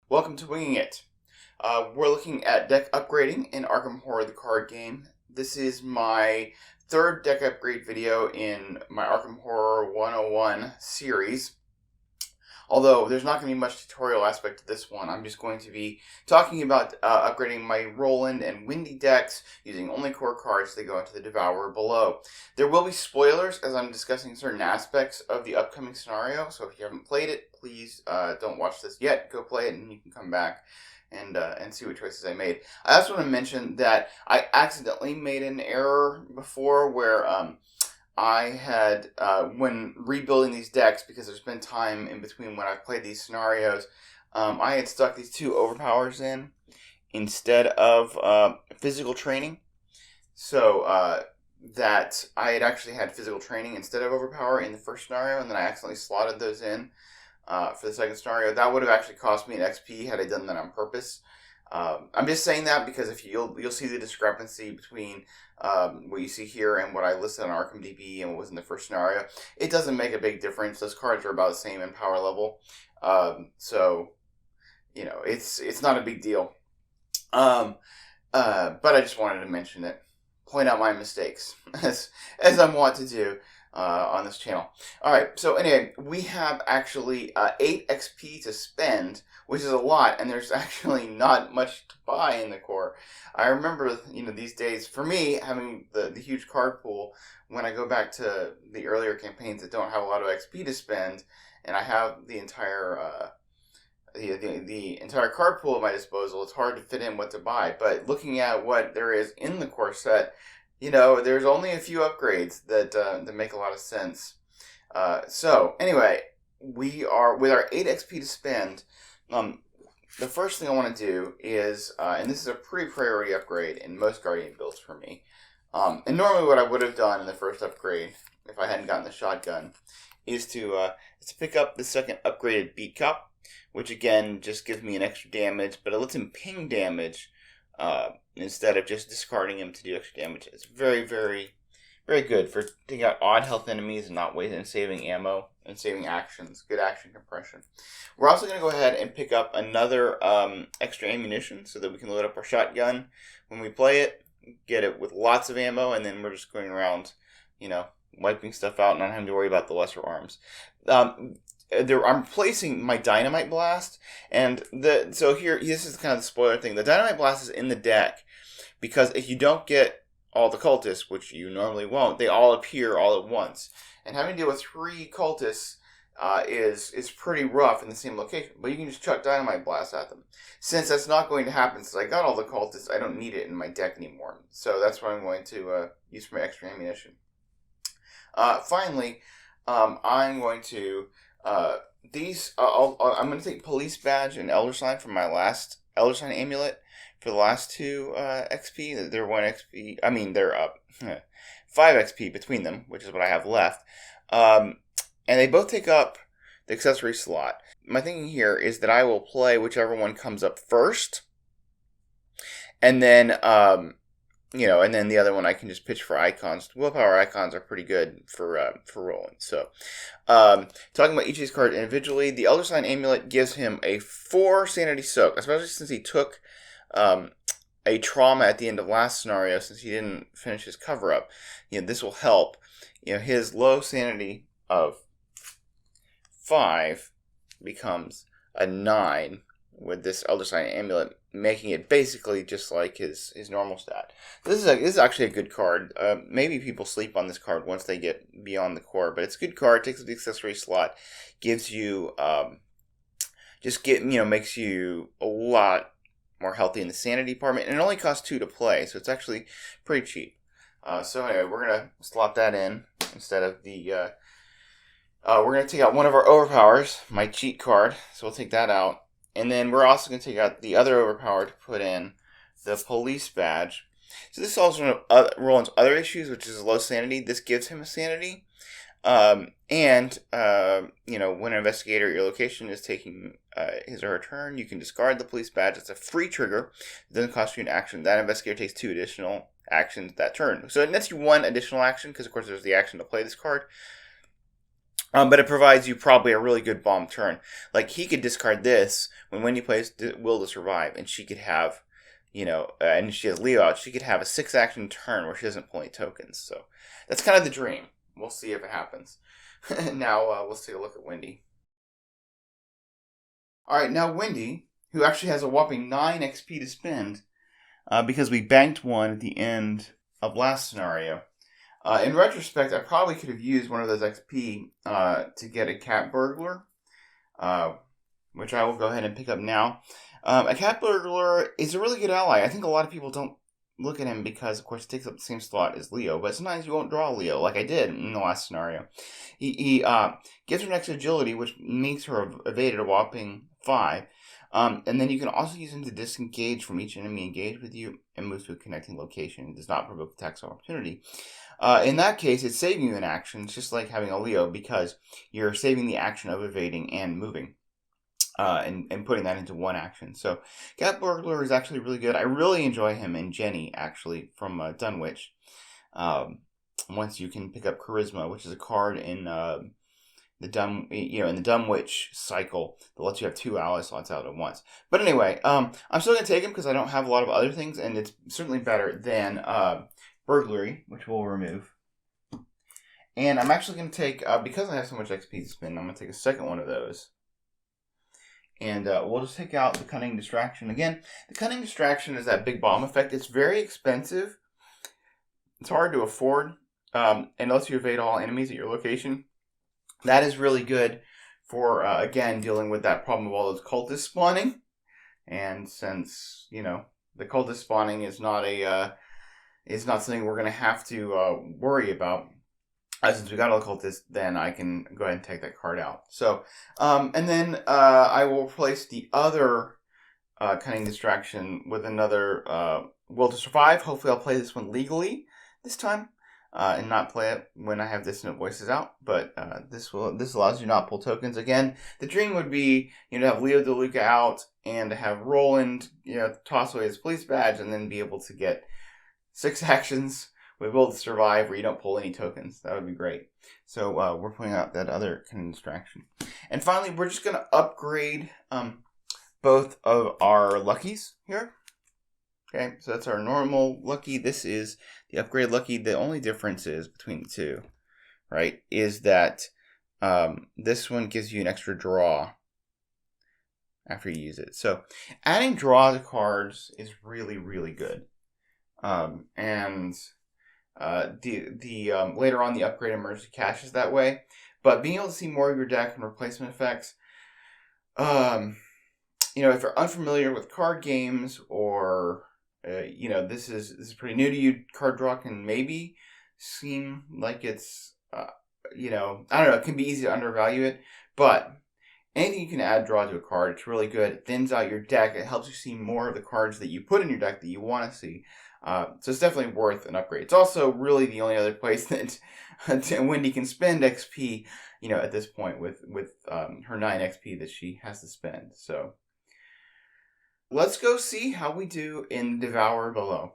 Welcome to Winging It. We're looking at deck upgrading in Arkham Horror, the card game. This is my third deck upgrade video in my Arkham Horror 101 series. Although there's not going to be much tutorial aspect to this one, I'm just going to be talking about upgrading my Roland and Wendy decks using only core cards that go into the Devourer Below. There will be spoilers as I'm discussing certain aspects of the upcoming scenario, so if you haven't played it, please don't watch this yet. Go play it and you can come back and see what choices I made. I also want to mention that I accidentally made an error before where I had, when rebuilding these decks, because there's been time in between when I've played these scenarios, I had stuck these two overpowers in instead of physical training. So that I had actually had physical training instead of overpower in the first scenario, and then I accidentally slotted those in for the second scenario. That would have actually cost me an XP had I done that on purpose. I'm just saying that because if you'll see the discrepancy between what you see here and what I listed on ArkhamDB and what was in the first scenario. It doesn't make a big difference. Those cards are about the same in power level, so you know it's not a big deal. But I just wanted to mention it, point out my mistakes as I'm wont to do on this channel. Alright, so anyway, we have actually 8 XP to spend, which is a lot, and there's actually not much to buy in the core. I remember, these days, for me, having the huge card pool, when I go back to the earlier campaigns that don't have a lot of XP to spend, and I have the entire the entire card pool at my disposal, it's hard to fit in what to buy. But looking at what there is in the core set, there's only a few upgrades that make a lot of sense. So anyway, we are with our 8 XP to spend. The first thing I want to do is, and this is a pretty priority upgrade in most Guardian builds for me. And normally what I would have done in the first upgrade, if I hadn't gotten the shotgun, is to pick up the second upgraded Beat Cup, which again just gives me an extra damage, but it lets him ping damage instead of just discarding him to do extra damage. It's very, very, very good for taking out odd health enemies and not wasting and saving ammo and saving actions. Good action compression. We're also going to go ahead and pick up another extra ammunition so that we can load up our shotgun when we play it, get it with lots of ammo, and then we're just going around, wiping stuff out and not having to worry about the lesser arms. I'm placing my Dynamite Blast, and so here, this is kind of the spoiler thing. The Dynamite Blast is in the deck because if you don't get all the cultists, which you normally won't, they all appear all at once. And having to deal with 3 cultists is pretty rough in the same location, but you can just chuck Dynamite Blast at them. Since that's not going to happen, since I got all the cultists, I don't need it in my deck anymore. So that's what I'm going to use for my extra ammunition. Finally, I'm going to... I'm going to take Police Badge and Elder Sign from my last Elder Sign Amulet for the last 2 XP. They're 1 XP. I mean, they're 5 XP between them, which is what I have left. And they both take up the accessory slot. My thinking here is that I will play whichever one comes up first, and then and then the other one I can just pitch for icons. Willpower icons are pretty good for rolling. So, talking about each of these cards individually, the Elder Sign Amulet gives him a 4 Sanity Soak, especially since he took a trauma at the end of last scenario, since he didn't finish his cover-up. This will help. His low Sanity of 5 becomes a 9 with this Elder Sign Amulet, making it basically just like his normal stat. This is actually a good card. Maybe people sleep on this card once they get beyond the core, but it's a good card. Takes up the accessory slot, gives you makes you a lot more healthy in the sanity department, and it only costs 2 to play, so it's actually pretty cheap. So anyway, we're gonna slot that in instead of the. We're gonna take out one of our overpowers, my cheat card. So we'll take that out. And then we're also going to take out the other overpower to put in the Police Badge. So this solves one of Roland's other issues, which is low sanity. This gives him a sanity. When an investigator at your location is taking his or her turn, you can discard the Police Badge. It's a free trigger. It doesn't cost you an action. That investigator takes 2 additional actions that turn. So it nets you 1 additional action, because of course there's the action to play this card. But it provides you probably a really good bomb turn. Like, he could discard this when Wendy plays Will to Survive, and she could have, and she has Leo out, she could have a 6-action turn where she doesn't pull any tokens. So that's kind of the dream. We'll see if it happens. Now, let's take a look at Wendy. Alright, now Wendy, who actually has a whopping 9 XP to spend, because we banked one at the end of last scenario. In retrospect, I probably could have used one of those XP to get a cat burglar, which I will go ahead and pick up now. A cat burglar is a really good ally. I think a lot of people don't look at him because, of course, it takes up the same slot as Leo, but sometimes you won't draw Leo, like I did in the last scenario. He gives her an extra agility, which makes her evade at a whopping 5. And then you can also use him to disengage from each enemy engaged with you and move to a connecting location. It does not provoke attacks of opportunity. In that case, it's saving you an action. It's just like having a Leo, because you're saving the action of evading and moving. And putting that into one action. So, Cat Burglar is actually really good. I really enjoy him and Jenny, actually, from Dunwich. Once you can pick up Charisma, which is a card in the Dunwich cycle that lets you have 2 ally slots out at once. But anyway, I'm still going to take him because I don't have a lot of other things, and it's certainly better than Burglary, which we'll remove. And I'm actually going to take, because I have so much XP to spend, I'm going to take a second one of those. And we'll just take out the Cunning Distraction. Again, the Cunning Distraction is that big bomb effect. It's very expensive. It's hard to afford. And lets you evade all enemies at your location. That is really good for, again, dealing with that problem of all those cultists spawning. And since, the cultist spawning is not something we're going to have to worry about. Since we got all the cultists, then I can go ahead and take that card out. So, and then I will replace the other Cunning Distraction with another Will to Survive. Hopefully I'll play this one legally this time, and not play it when I have Dissonant Voices out. But this allows you to not pull tokens. Again, the dream would be, to have Leo DeLuca out and to have Roland, toss away his police badge and then be able to get 6 actions with Will to Survive where you don't pull any tokens. That would be great. So we're putting out that other kind of distraction. And finally, we're just going to upgrade both of our luckies here. Okay, so that's our normal lucky. This is the upgrade lucky. The only difference is between the two, right, is that this one gives you an extra draw after you use it. So adding draw to cards is really, really good. And later on the upgrade emergency caches that way, but being able to see more of your deck and replacement effects, if you're unfamiliar with card games or this is pretty new to you, card draw can maybe seem like it's I don't know, it can be easy to undervalue it, but anything you can add draw to a card, it's really good. It thins out your deck. It helps you see more of the cards that you put in your deck that you want to see. So it's definitely worth an upgrade. It's also really the only other place that Wendy can spend XP, at this point with her 9 XP that she has to spend. So let's go see how we do in Devourer Below.